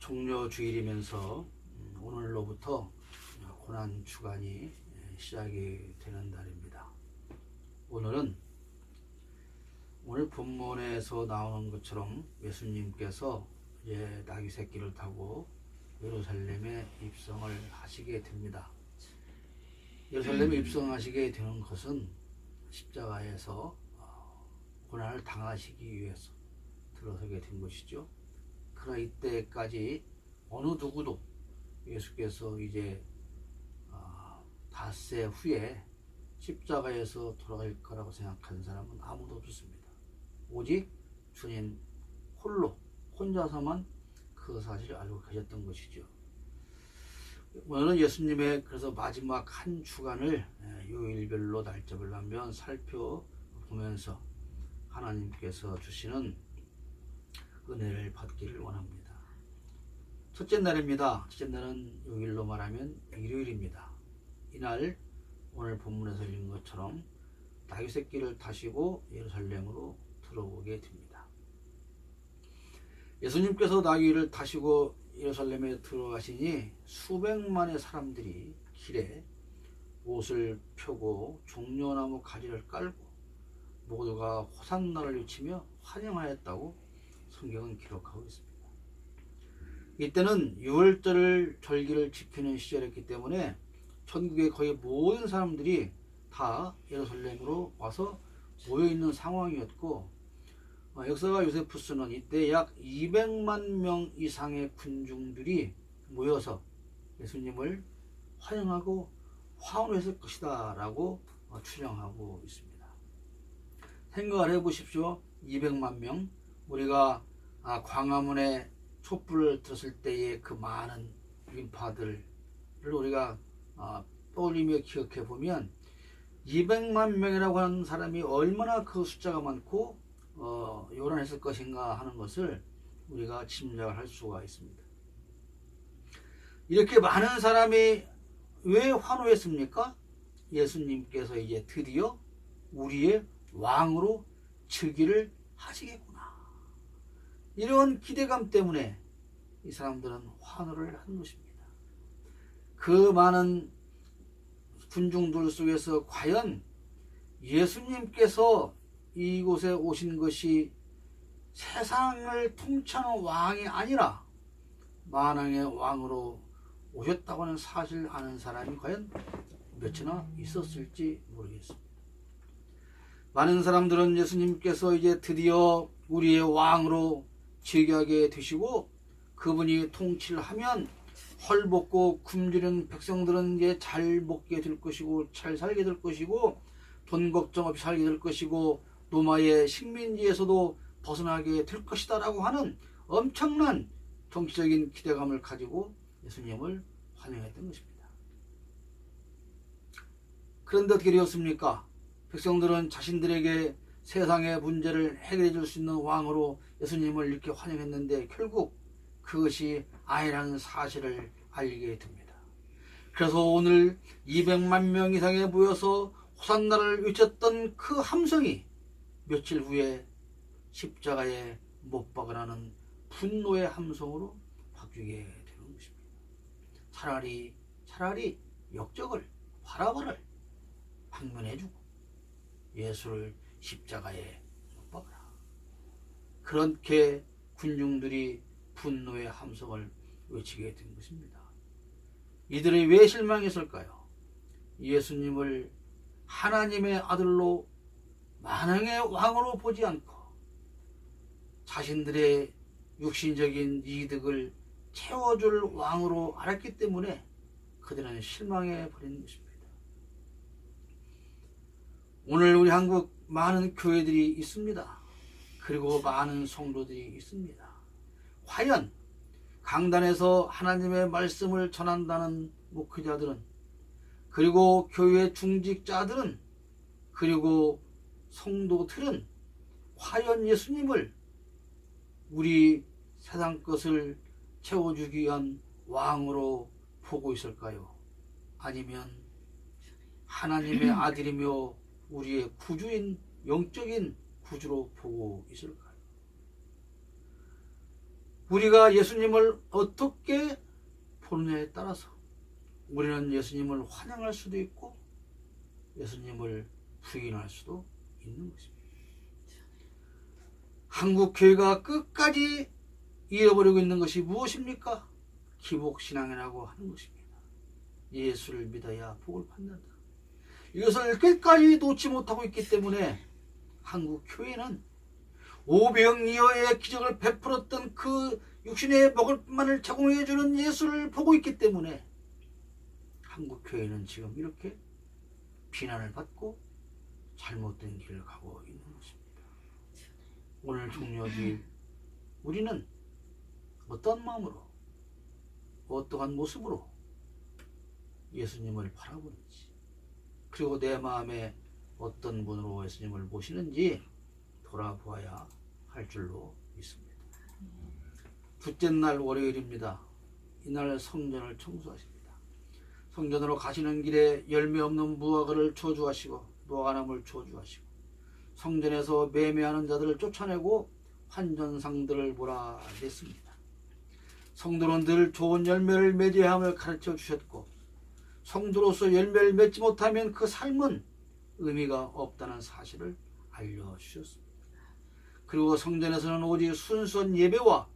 종료주일이면서 오늘로부터 고난 주간이 시작이 되는 날입니다. 오늘 본문에서 나오는 것처럼 예수님께서 이제 나귀 새끼를 타고 예루살렘에 입성을 하시게 됩니다. 예루살렘에 입성하시게 되는 것은 십자가에서 고난을 당하시기 위해서 들어서게 된 것이죠. 그러나 이때까지 어느 누구도 예수께서 이제 닷새 후에 십자가에서 돌아갈 거라고 생각한 사람은 아무도 없었습니다. 오직 주님 혼자서만 그 사실을 알고 계셨던 것이죠. 오늘은 예수님의 그래서 마지막 한 주간을 요일별로 날짜별로 한번 살펴보면서 하나님께서 주시는 은혜를 받기를 원합니다. 첫째 날입니다. 첫째 날은 요일로 말하면 일요일입니다. 이날 오늘 본문에서 읽은 것처럼 나귀 새끼를 타시고 예루살렘으로 들어오게 됩니다. 예수님께서 나귀를 타시고 예루살렘에 들어가시니 수백만의 사람들이 길에 옷을 펴고 종려나무 가지를 깔고 모두가 호산나를 외치며 환영하였다고 성경은 기록하고 있습니다. 이때는 유월절 절기를 지키는 시절이었기 때문에 전국의 거의 모든 사람들이 다 예루살렘으로 와서 모여있는 상황이었고, 역사가 요세푸스는 이때 약 200만 명 이상의 군중들이 모여서 예수님을 환영하고 환호했을 것이다 라고 추정하고 있습니다. 생각을 해보십시오. 200만 명, 우리가 광화문에 촛불을 들었을 때의 그 많은 인파들을 우리가 떠올리며 기억해 보면 200만 명이라고 하는 사람이 얼마나 그 숫자가 많고 요란했을 것인가 하는 것을 우리가 짐작을 할 수가 있습니다. 이렇게 많은 사람이 왜 환호했습니까? 예수님께서 이제 드디어 우리의 왕으로 즉위를 하시겠구나, 이런 기대감 때문에 이 사람들은 환호를 한 것입니다. 그 많은 군중들 속에서 과연 예수님께서 이곳에 오신 것이 세상을 통치하는 왕이 아니라 만왕의 왕으로 오셨다고 하는 사실을 아는 사람이 과연 몇이나 있었을지 모르겠습니다. 많은 사람들은 예수님께서 이제 드디어 우리의 왕으로 즉위하게 되시고 그분이 통치를 하면 헐벗고 굶주린 백성들은 이제 잘 먹게 될 것이고 잘 살게 될 것이고 돈 걱정 없이 살게 될 것이고 노마의 식민지에서도 벗어나게 될 것이다 라고 하는 엄청난 정치적인 기대감을 가지고 예수님을 환영했던 것입니다. 그런데 어떻게 되었습니까? 백성들은 자신들에게 세상의 문제를 해결해 줄 수 있는 왕으로 예수님을 이렇게 환영했는데 결국 그것이 아니라는 사실을 알게 됩니다. 그래서 오늘 200만 명 이상에 모여서 호산나를 외쳤던 그 함성이 며칠 후에 십자가에 못 박으라는 분노의 함성으로 바뀌게 되는 것입니다. 차라리 역적을 바라바를 방면해주고 예수를 십자가에 못 박으라, 그렇게 군중들이 분노의 함성을 외치게 된 것입니다. 이들이 왜 실망했을까요? 예수님을 하나님의 아들로 만왕의 왕으로 보지 않고 자신들의 육신적인 이득을 채워줄 왕으로 알았기 때문에 그들은 실망해 버린 것입니다. 오늘 우리 한국 많은 교회들이 있습니다. 그리고 많은 성도들이 있습니다. 과연 강단에서 하나님의 말씀을 전한다는 목회자들은, 그리고 교회 중직자들은, 그리고 성도들은 과연 예수님을 우리 세상 것을 채워주기 위한 왕으로 보고 있을까요? 아니면 하나님의 아들이며 우리의 구주인 영적인 구주로 보고 있을까요? 우리가 예수님을 어떻게 보느냐에 따라서 우리는 예수님을 환영할 수도 있고 예수님을 부인할 수도 있는 것입니다. 한국 교회가 끝까지 잃어버리고 있는 것이 무엇입니까? 기복신앙이라고 하는 것입니다. 예수를 믿어야 복을 받는다. 이것을 끝까지 놓지 못하고 있기 때문에 한국 교회는 오병이어의 기적을 베풀었던 그 육신의 먹을 만을 제공해 주는 예수를 보고 있기 때문에 한국 교회는 지금 이렇게 비난을 받고 잘못된 길을 가고 있는 것입니다. 오늘 종료기 우리는 어떤 마음으로 어떠한 모습으로 예수님을 바라보는지 그리고 내 마음에 어떤 분으로 예수님을 모시는지 돌아보아야 할 줄로 믿습니다. 둘째 날 월요일입니다. 이날 성전을 청소하십니다. 성전으로 가시는 길에 열매 없는 무화과를 저주하시고 무화과나무를 저주하시고 성전에서 매매하는 자들을 쫓아내고 환전상들을 몰아냈습니다. 성도는 늘 좋은 열매를 맺어야 함을 가르쳐 주셨고 성도로서 열매를 맺지 못하면 그 삶은 의미가 없다는 사실을 알려주셨습니다. 그리고 성전에서는 오직 순수한 예배와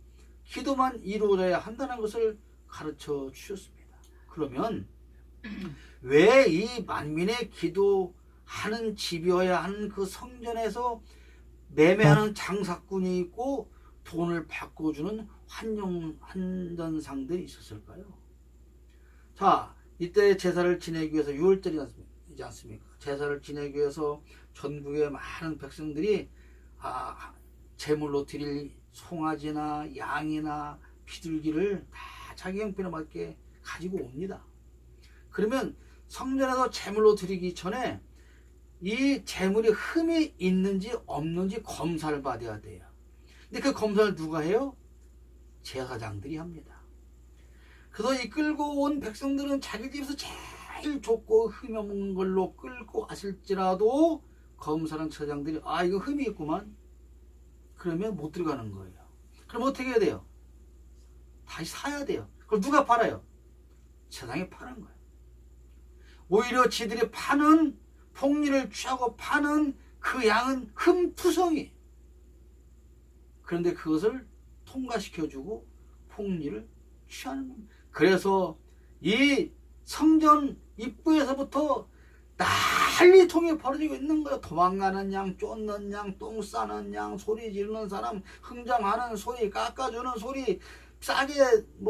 기도만 이루어져야 한다는 것을 가르쳐 주셨습니다. 그러면 왜 이 만민의 기도하는 집이어야 하는 그 성전에서 매매하는 장사꾼이 있고 돈을 바꿔주는 환전상들이 있었을까요? 자, 이때 제사를 지내기 위해서 6월절이지 않습니까? 제사를 지내기 위해서 전국의 많은 백성들이 제물로 드릴 송아지나 양이나 비둘기를 다 자기 형편에 맞게 가지고 옵니다. 그러면 성전에서 제물로 드리기 전에 이 제물이 흠이 있는지 없는지 검사를 받아야 돼요. 근데 그 검사를 누가 해요? 제사장들이 합니다. 그래서 이끌고 온 백성들은 자기 집에서 제일 좋고 흠이 없는 걸로 끌고 왔을지라도 검사랑 제사장들이 이거 흠이 있구만. 그러면 못 들어가는 거예요. 그럼 어떻게 해야 돼요? 다시 사야 돼요. 그걸 누가 팔아요? 세상에 파는 거예요. 오히려 지들이 파는 폭리를 취하고 파는 그 양은 흠투성이. 그런데 그것을 통과시켜주고 폭리를 취하는 겁니다. 그래서 이 성전 입구에서부터 난리통이 벌어지고 있는 거예요. 도망가는 양, 쫓는 양, 똥 싸는 양, 소리 지르는 사람, 흥정하는 소리, 깎아주는 소리, 싸게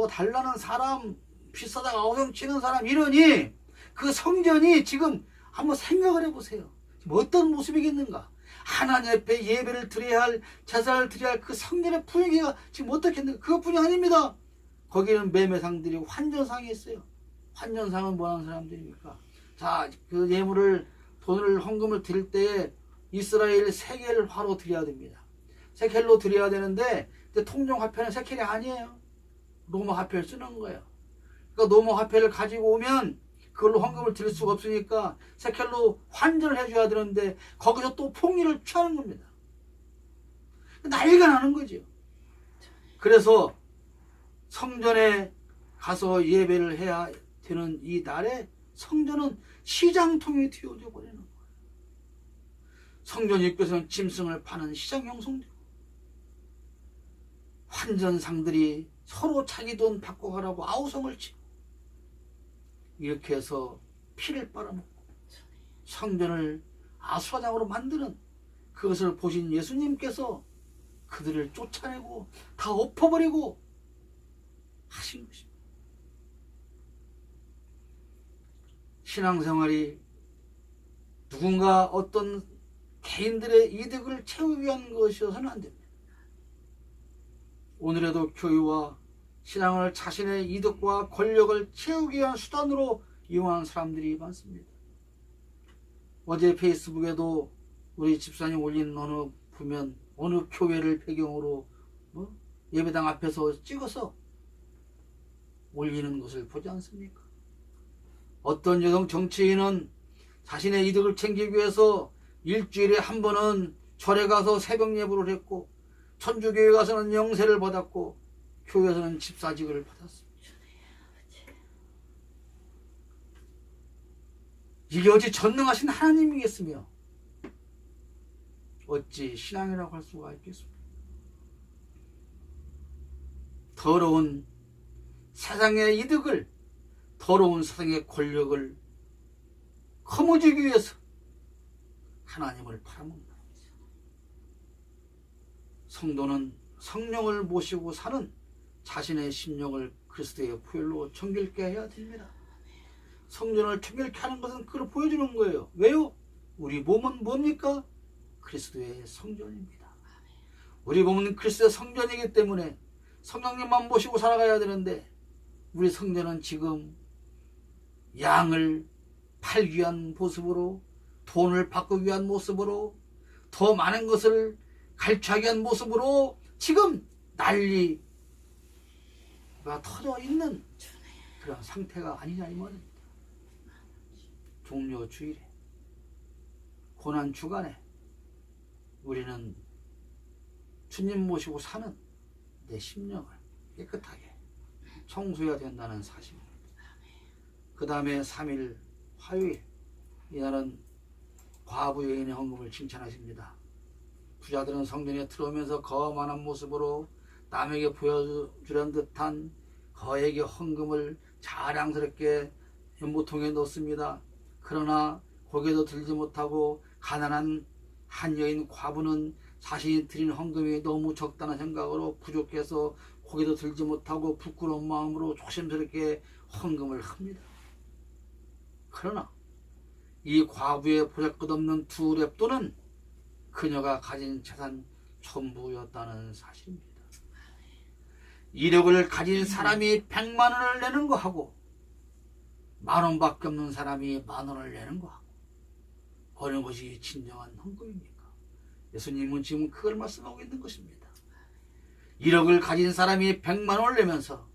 달라는 사람, 비싸다가 어성치는 사람, 이러니 그 성전이 지금 한번 생각을 해보세요. 지금 어떤 모습이겠는가? 하나님 앞에 예배를 드려야 할, 제사를 드려야 할 그 성전의 분위기가 지금 어떻겠는가? 그것뿐이 아닙니다. 거기는 매매상들이 환전상이 있어요. 환전상은 뭐하는 사람들입니까? 자, 그 예물을, 돈을, 헌금을 드릴 때에 이스라엘 세겔 화로 드려야 됩니다. 세겔로 드려야 되는데, 통용 화폐는 세겔이 아니에요. 로마 화폐를 쓰는 거예요. 그러니까 로마 화폐를 가지고 오면 그걸로 헌금을 드릴 수가 없으니까 세겔로 환전을 해줘야 되는데, 거기서 또 폭리를 취하는 겁니다. 난리가 나는 거죠. 그래서 성전에 가서 예배를 해야 되는 이 날에 성전은 시장통에 튀어져 버리는 거예요. 성전 입구에서는 짐승을 파는 시장 형성되고 환전상들이 서로 자기 돈 바꿔가라고 아우성을 치고 이렇게 해서 피를 빨아먹고 성전을 아수라장으로 만드는 그것을 보신 예수님께서 그들을 쫓아내고 다 엎어버리고 하신 것입니다. 신앙생활이 누군가 어떤 개인들의 이득을 채우기 위한 것이어서는 안 됩니다. 오늘에도 교회와 신앙을 자신의 이득과 권력을 채우기 위한 수단으로 이용하는 사람들이 많습니다. 어제 페이스북에도 우리 집사님 올린 보면 어느 교회를 배경으로 예배당 앞에서 찍어서 올리는 것을 보지 않습니까? 어떤 여성 정치인은 자신의 이득을 챙기기 위해서 일주일에 한 번은 절에 가서 새벽 예불을 했고 천주교회 가서는 영세를 받았고 교회에서는 집사직을 받았습니다. 이게 어찌 전능하신 하나님이겠으며 어찌 신앙이라고 할 수가 있겠습니까? 더러운 세상의 이득을, 더러운 세상의 권력을 거머쥐기 위해서 하나님을 팔아먹는다. 성도는 성령을 모시고 사는 자신의 심령을 그리스도의 보혈로 정결케 해야 됩니다. 성전을 정결케 하는 것은 그걸 보여주는 거예요. 왜요? 우리 몸은 뭡니까? 그리스도의 성전입니다. 우리 몸은 그리스도의 성전이기 때문에 성령님만 모시고 살아가야 되는데 우리 성전은 지금 양을 팔기 위한 모습으로, 돈을 받기 위한 모습으로, 더 많은 것을 갈취하기 위한 모습으로 지금 난리가 터져 있는 그런 상태가 아니냐 이 말입니다. 종려 주일에, 고난 주간에 우리는 주님 모시고 사는 내 심령을 깨끗하게 청소해야 된다는 사실입니다. 그 다음에 3일 화요일, 이날은 과부 여인의 헌금을 칭찬하십니다. 부자들은 성전에 들어오면서 거만한 모습으로 남에게 보여주려는 듯한 거액의 헌금을 자랑스럽게 연보통에 넣습니다. 그러나 고개도 들지 못하고 가난한 한 여인 과부는 자신이 드린 헌금이 너무 적다는 생각으로 부족해서 고개도 들지 못하고 부끄러운 마음으로 조심스럽게 헌금을 합니다. 그러나 이 과부의 보잘것없는 두 랩돈은 그녀가 가진 재산 전부였다는 사실입니다. 1억을 가진 사람이 100만 원을 내는 거하고 10,000원밖에 없는 사람이 10,000원을 내는 거하고 어느 것이 진정한 헌금입니까? 예수님은 지금 그걸 말씀하고 있는 것입니다. 1억을 가진 사람이 100만 원을 내면서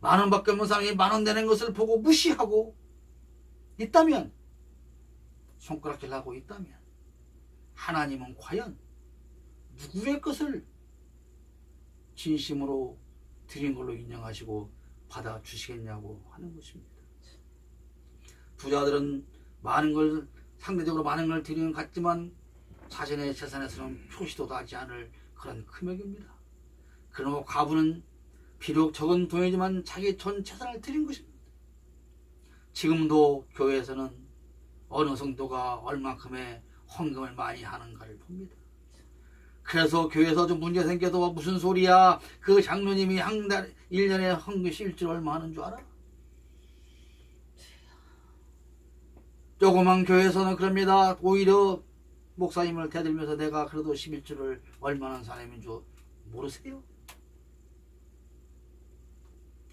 10,000원밖에 없는 사람이 10,000원 내는 것을 보고 무시하고 있다면, 손가락질 하고 있다면 하나님은 과연 누구의 것을 진심으로 드린 걸로 인정하시고 받아주시겠냐고 하는 것입니다. 부자들은 상대적으로 많은 걸 드리는 것 같지만 자신의 재산에서는 표시도 나지 않을 그런 금액입니다. 그러나 과부는 비록 적은 돈이지만 자기 전 재산을 드린 것입니다. 지금도 교회에서는 어느 성도가 얼만큼의 헌금을 많이 하는가를 봅니다. 그래서 교회에서 좀 문제 생겨도 무슨 소리야, 그 장로님이 한 달 1년에 헌금 실질 얼마 하는 줄 알아? 조그만 교회에서는 그럽니다. 오히려 목사님을 대들면서 내가 그래도 11조를 얼마나 하는 사람인 줄 모르세요?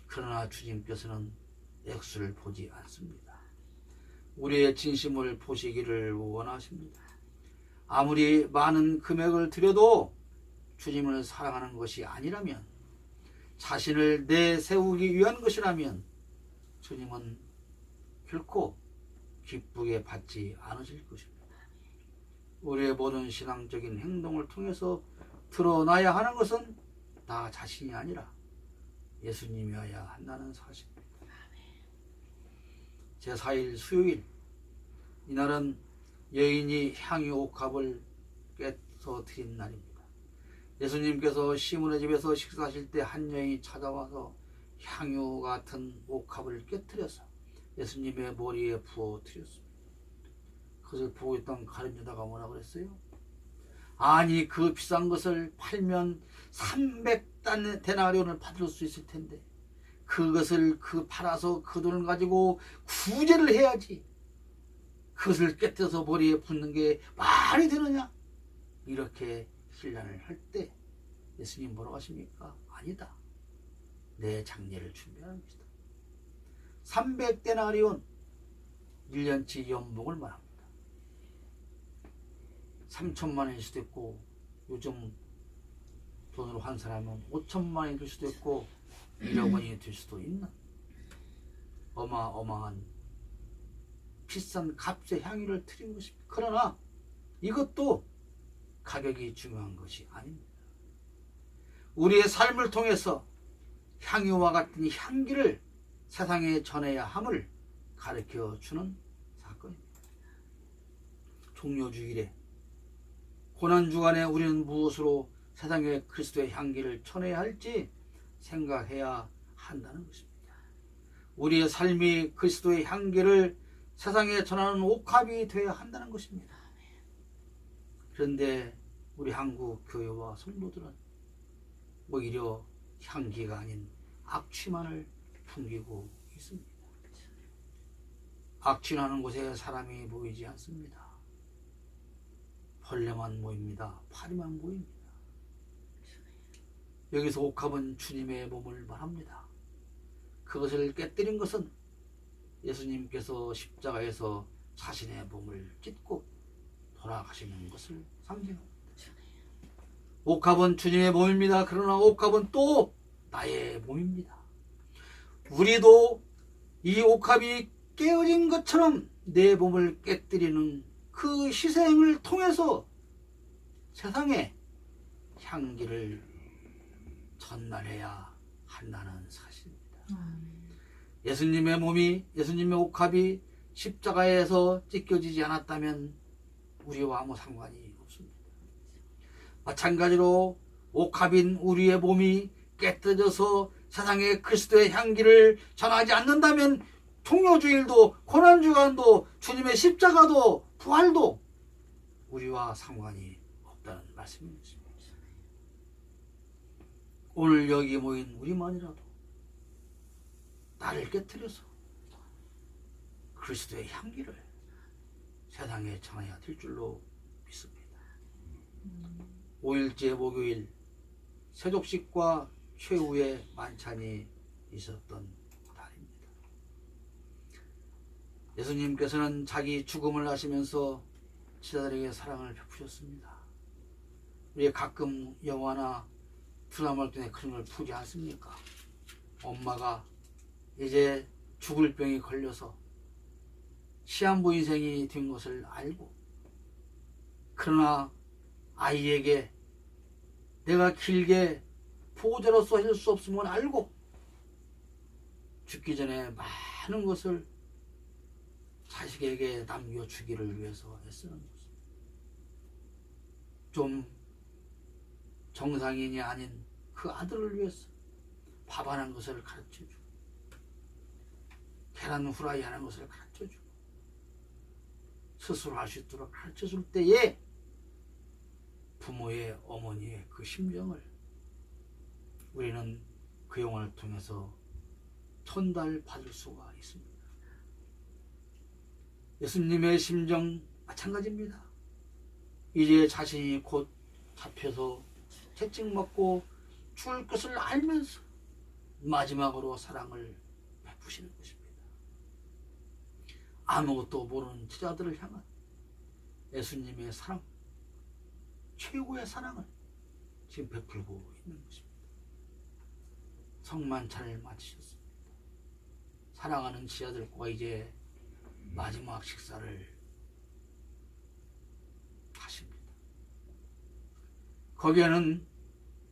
그러나 주님께서는 액수를 보지 않습니다. 우리의 진심을 보시기를 원하십니다. 아무리 많은 금액을 드려도 주님을 사랑하는 것이 아니라면, 자신을 내세우기 위한 것이라면 주님은 결코 기쁘게 받지 않으실 것입니다. 우리의 모든 신앙적인 행동을 통해서 드러나야 하는 것은 나 자신이 아니라 예수님이어야 한다는 사실입니다. 제4일 수요일, 이날은 여인이 향유 옥합을 깨서 드린 날입니다. 예수님께서 시몬의 집에서 식사하실 때 한 여인이 찾아와서 향유 같은 옥합을 깨뜨려서 예수님의 머리에 부어 드렸습니다. 그것을 보고 있던 가룟 유다가 뭐라 그랬어요? 아니, 그 비싼 것을 팔면 300데나리온을 받을 수 있을 텐데 그것을 팔아서 그 돈을 가지고 구제를 해야지, 그것을 깨뜨려서 머리에 붓는 게 말이 되느냐? 이렇게 신란을 할 때 예수님 뭐라고 하십니까? 아니다, 내 장례를 준비하는 것이다. 300데나리온 1년치 연봉을 말합니다. 3천만 원일 수도 있고, 요즘 돈으로 환산하면 5천만 원이 될 수도 있고 1억 원이 될 수도 있는 어마어마한 비싼 값의 향유를 드린 것입니다. 그러나 이것도 가격이 중요한 것이 아닙니다. 우리의 삶을 통해서 향유와 같은 향기를 세상에 전해야 함을 가르쳐 주는 사건입니다. 종료주일에 고난주간에 우리는 무엇으로 세상에 그리스도의 향기를 전해야 할지 생각해야 한다는 것입니다. 우리의 삶이 그리스도의 향기를 세상에 전하는 옥합이 되어야 한다는 것입니다. 그런데 우리 한국 교회와 성도들은 오히려 향기가 아닌 악취만을 풍기고 있습니다. 악취나는 곳에 사람이 보이지 않습니다. 벌레만 모입니다. 파리만 모입니다. 여기서 옥합은 주님의 몸을 말합니다. 그것을 깨뜨린 것은 예수님께서 십자가에서 자신의 몸을 찢고 돌아가시는 것을 상징합니다. 옥합은 주님의 몸입니다. 그러나 옥합은 또 나의 몸입니다. 우리도 이 옥합이 깨어진 것처럼 내 몸을 깨뜨리는 그 희생을 통해서 세상에 향기를 전달해야 한다는 사실입니다. 예수님의 몸이, 예수님의 옥합이 십자가에서 찢겨지지 않았다면 우리와 아무 상관이 없습니다. 마찬가지로 옥합인 우리의 몸이 깨뜨려서 세상에 그리스도의 향기를 전하지 않는다면 종료주일도 고난주간도 주님의 십자가도 부활도 우리와 상관이 없다는 말씀입니다. 오늘 여기 모인 우리만이라도 나를 깨뜨려서 그리스도의 향기를 세상에 전해야 될 줄로 믿습니다. 5일째 목요일 세족식과 최후의 만찬이 있었던 달입니다. 예수님께서는 자기 죽음을 하시면서 제자들에게 사랑을 베푸셨습니다. 우리 가끔 영화나 드라마를 통해 그런 걸 보지 않습니까? 엄마가 이제 죽을 병이 걸려서 시한부 인생이 된 것을 알고, 그러나 아이에게 내가 길게 보호자로서 할 수 없음을 알고 죽기 전에 많은 것을 자식에게 남겨주기를 위해서 애쓰는 것입니다. 좀 정상인이 아닌 그 아들을 위해서 밥 하는 것을 가르쳐주고 계란 후라이 하는 것을 가르쳐주고 스스로 할 수 있도록 가르쳐줄 때에 부모의, 어머니의 그 심정을 우리는 그 영화를 통해서 전달받을 수가 있습니다. 예수님의 심정 마찬가지입니다. 이제 자신이 곧 잡혀서 채찍맞고 죽을 것을 알면서 마지막으로 사랑을 베푸시는 것입니다. 아무것도 모르는 제자들을 향한 예수님의 사랑, 최고의 사랑을 지금 베풀고 있는 것입니다. 성만찬을 마치셨습니다. 사랑하는 제자들과 이제 마지막 식사를 하십니다. 거기에는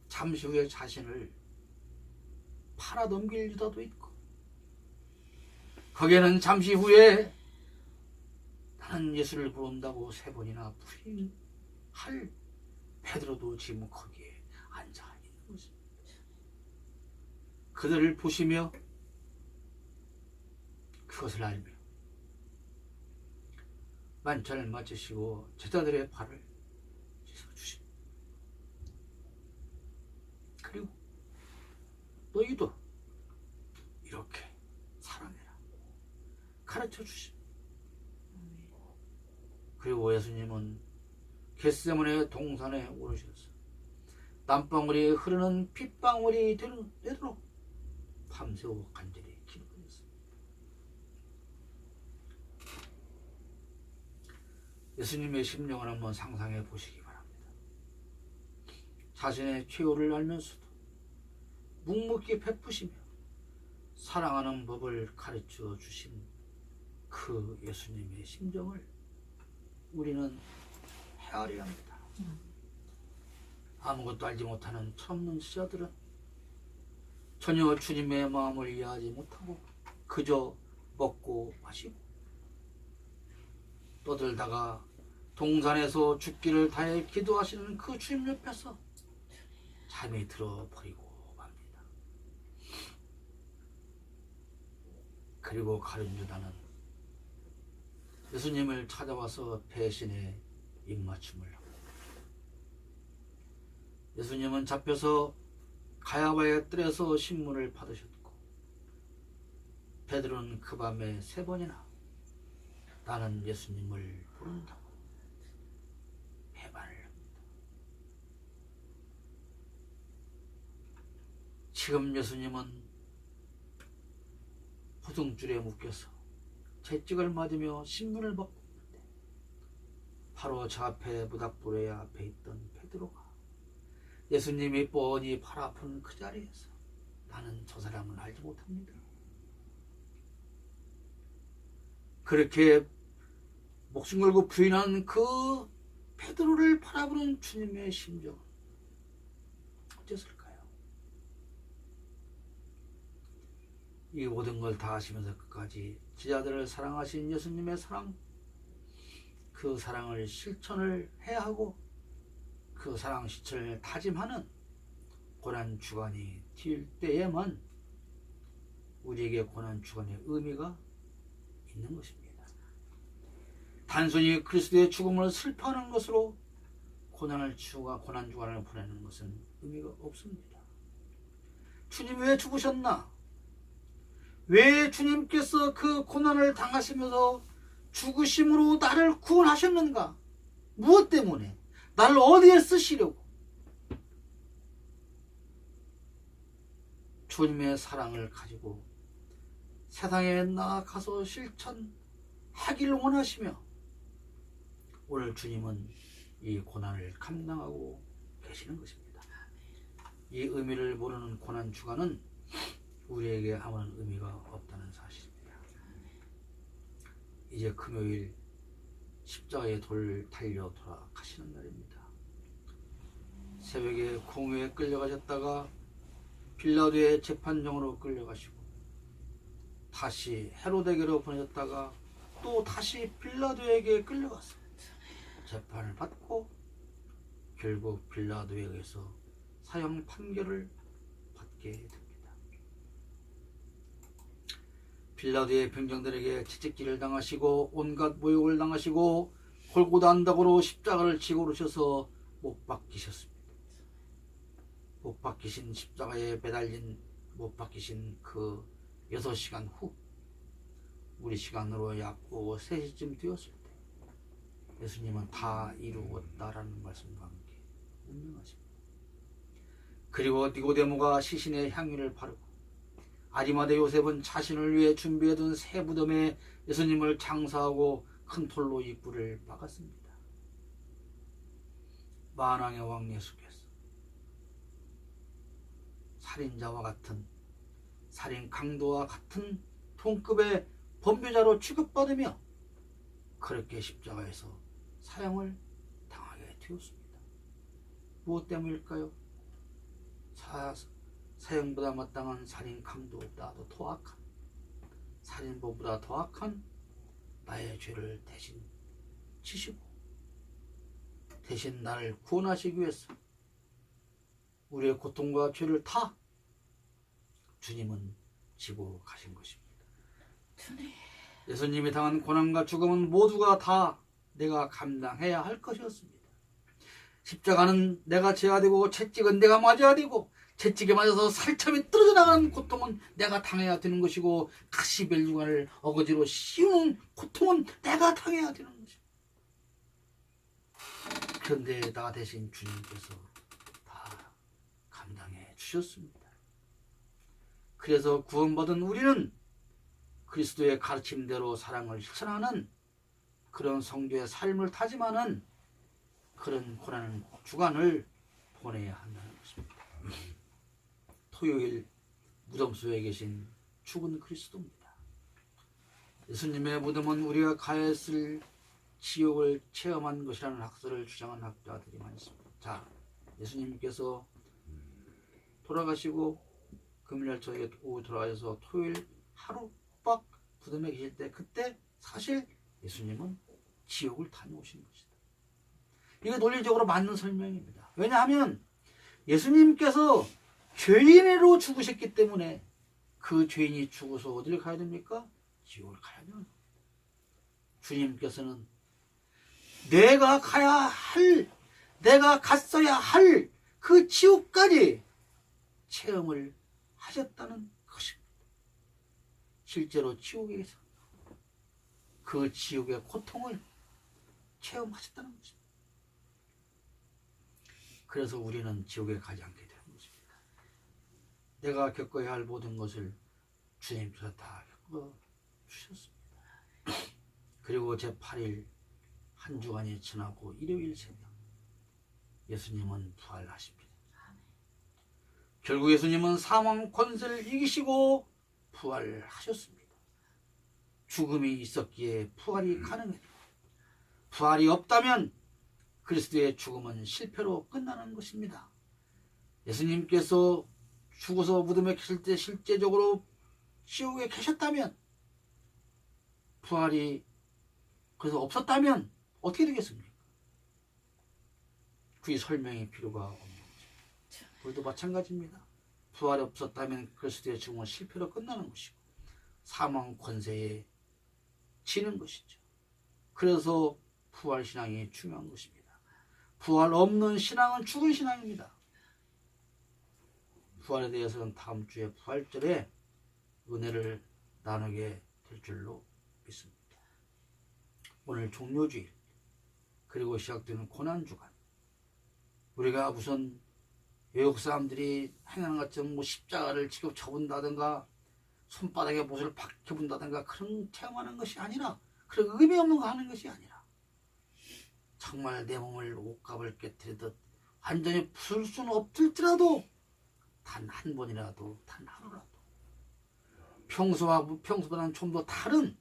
잠시 후에 자신을 팔아넘길 유다도 있고, 거기에는 잠시 후에 나는 예수를 부른다고 3번이나 부인할 베드로도 지금 거기에 앉아 있는 것입니다. 그들을 보시며 그것을 알며 만찬을 마치시고 제자들의 발을 씻어주십니다. 그리고 너희도 이렇게 사랑해라 가르쳐 주십니다. 그리고 예수님은 겟세마네 동산에 오르셔서 땀방울이 흐르는 핏방울이 되도록 밤새워 간절히 기도하셨습니다. 예수님의 심령을 한번 상상해 보시기 바랍니다. 자신의 최후를 알면서도 묵묵히 베푸시며 사랑하는 법을 가르쳐 주신 그 예수님의 심정을 우리는 헤아려야 합니다. 아무것도 알지 못하는 철없는 제자들은 전혀 주님의 마음을 이해하지 못하고 그저 먹고 마시고 떠들다가 동산에서 죽기를 다해 기도하시는 그 주님 옆에서 잠이 들어버리고 맙니다. 그리고 가룟 유다는 예수님을 찾아와서 배신의 입맞춤을 하고, 예수님은 잡혀서 가야바의 뜰에서 신문을 받으셨고, 베드로는 그 밤에 3번이나 나는 예수님을 부른다고 배반을 합니다. 지금 예수님은 호등줄에 묶여서 채찍을 맞으며 신문을 받고 있는데, 바로 저 앞에 모닥불의 앞에 있던 베드로가 예수님이 뻔히 팔 아픈 그 자리에서 나는 저 사람은 알지 못합니다. 그렇게 목숨 걸고 부인한 그 베드로를 바라보는 주님의 심정은 어땠을까요? 이 모든 걸 다 하시면서 끝까지 제자들을 사랑하신 예수님의 사랑, 그 사랑을 실천을 해야 하고 그 사랑 실천을 다짐하는 고난주간이 될 때에만 우리에게 고난주간의 의미가 있는 것입니다. 단순히 그리스도의 죽음을 슬퍼하는 것으로 고난주간을 보내는 것은 의미가 없습니다. 주님 왜 죽으셨나? 왜 주님께서 그 고난을 당하시면서 죽으심으로 나를 구원하셨는가? 무엇 때문에? 나를 어디에 쓰시려고? 주님의 사랑을 가지고 세상에 나아가서 실천하기를 원하시며 오늘 주님은 이 고난을 감당하고 계시는 것입니다. 이 의미를 모르는 고난주간은 우리에게 아무런 의미가 없다는 사실입니다. 이제 금요일 십자가에 달려 돌아가시는 날입니다. 새벽에 공회에 끌려가셨다가 빌라도의 재판정으로 끌려가시고, 다시 헤로데게로 보내졌다가 또 다시 빌라도에게 끌려가서 재판을 받고 결국 빌라도에 의해서 사형 판결을 받게 됩니다. 빌라도의 병정들에게 채찍질을 당하시고 온갖 모욕을 당하시고 골고다 언덕으로 십자가를 지고 오르셔서 못 박히셨습니다. 못 박히신 십자가에 매달린 못 박히신 그 6시간 후, 우리 시간으로 약 오후 3시쯤 되었을 때 예수님은 다 이루었다라는 말씀과 함께 운명하십니다. 그리고 니고데모가 시신의 향유를 바르고 아리마대 요셉은 자신을 위해 준비해둔 새 무덤에 예수님을 장사하고 큰 돌로 입구를 막았습니다. 만왕의 왕 예수께서 살인자와 같은, 살인 강도와 같은 동급의 범죄자로 취급받으며 그렇게 십자가에서 사형을 당하게 되었습니다. 무엇 때문일까요? 사형보다 마땅한 살인 강도보다도 더 악한, 살인범보다 더 악한 나의 죄를 대신 지시고 대신 나를 구원하시기 위해서 우리의 고통과 죄를 다 주님은 지고 가신 것입니다. 예수님이 당한 고난과 죽음은 모두가 다 내가 감당해야 할 것이었습니다. 십자가는 내가 져야 되고 채찍은 내가 맞아야 되고 채찍에 맞아서 살점이 떨어져 나가는 고통은 내가 당해야 되는 것이고 가시벨유관을 어거지로 씌우는 고통은 내가 당해야 되는 것입니다. 그런데 나 대신 주님께서 다 감당해 주셨습니다. 그래서 구원받은 우리는 그리스도의 가르침대로 사랑을 실천하는 그런 성도의 삶을 다짐하는 그런 고난 주간을 보내야 한다는 것입니다. 토요일 무덤수에 계신 죽은 그리스도입니다. 예수님의 무덤은 우리가 가야 했을 지옥을 체험한 것이라는 학설을 주장한 학자들이 많습니다. 자, 예수님께서 돌아가시고 금요일 저녁에 오후 돌아가셔서 토요일 하루 빡 부름에 계실 때 그때 사실 예수님은 지옥을 다녀오신 것이다. 이게 논리적으로 맞는 설명입니다. 왜냐하면 예수님께서 죄인으로 죽으셨기 때문에 그 죄인이 죽어서 어디를 가야 됩니까? 지옥을 가야 되는 겁니다. 주님께서는 내가 가야 할, 내가 갔어야 할 그 지옥까지 체험을 하셨다는 것입니다. 실제로 지옥에서 그 지옥의 고통을 체험하셨다는 것입니다. 그래서 우리는 지옥에 가지 않게 되는 것입니다. 내가 겪어야 할 모든 것을 주님께서 다 겪어 주셨습니다. 그리고 제8일 한 주간이 지나고 일요일 새벽 예수님은 부활하십니다. 결국 예수님은 사망 권세를 이기시고 부활하셨습니다. 죽음이 있었기에 부활이 가능했다. 부활이 없다면 그리스도의 죽음은 실패로 끝나는 것입니다. 예수님께서 죽어서 무덤에 계실 때 실제적으로 지옥에 계셨다면, 부활이 그래서 없었다면 어떻게 되겠습니까? 그 설명이 필요가 없는 거죠. 우리도 마찬가지입니다. 부활이 없었다면 그리스도의 죽음은 실패로 끝나는 것이고 사망 권세에 지는 것이죠. 그래서 부활 신앙이 중요한 것입니다. 부활 없는 신앙은 죽은 신앙입니다. 부활에 대해서는 다음 주에 부활절에 은혜를 나누게 될 줄로 믿습니다. 오늘 종료주일 그리고 시작되는 고난주간, 우리가 우선 외국 사람들이 행하는 것처럼 십자가를 지금 접은다든가 손바닥에 못을 박혀본다든가 그런 체험하는 것이 아니라, 그런 의미 없는 거 하는 것이 아니라 정말 내 몸을 옷값을 깨뜨리듯 완전히 부술 수는 없을지라도 단 한 번이라도, 단 하루라도 평소보다는 좀 더 다른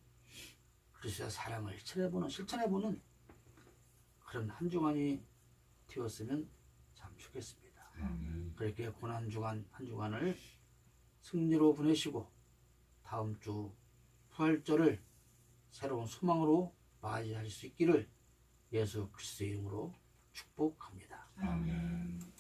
그리스도의 사랑을 실천해보는 그런 한 주간이 되었으면 참 좋겠습니다. 그렇게 고난주간 한 주간을 승리로 보내시고 다음 주 부활절을 새로운 소망으로 맞이할 수 있기를 예수 그리스도의 이름으로 축복합니다. 아멘.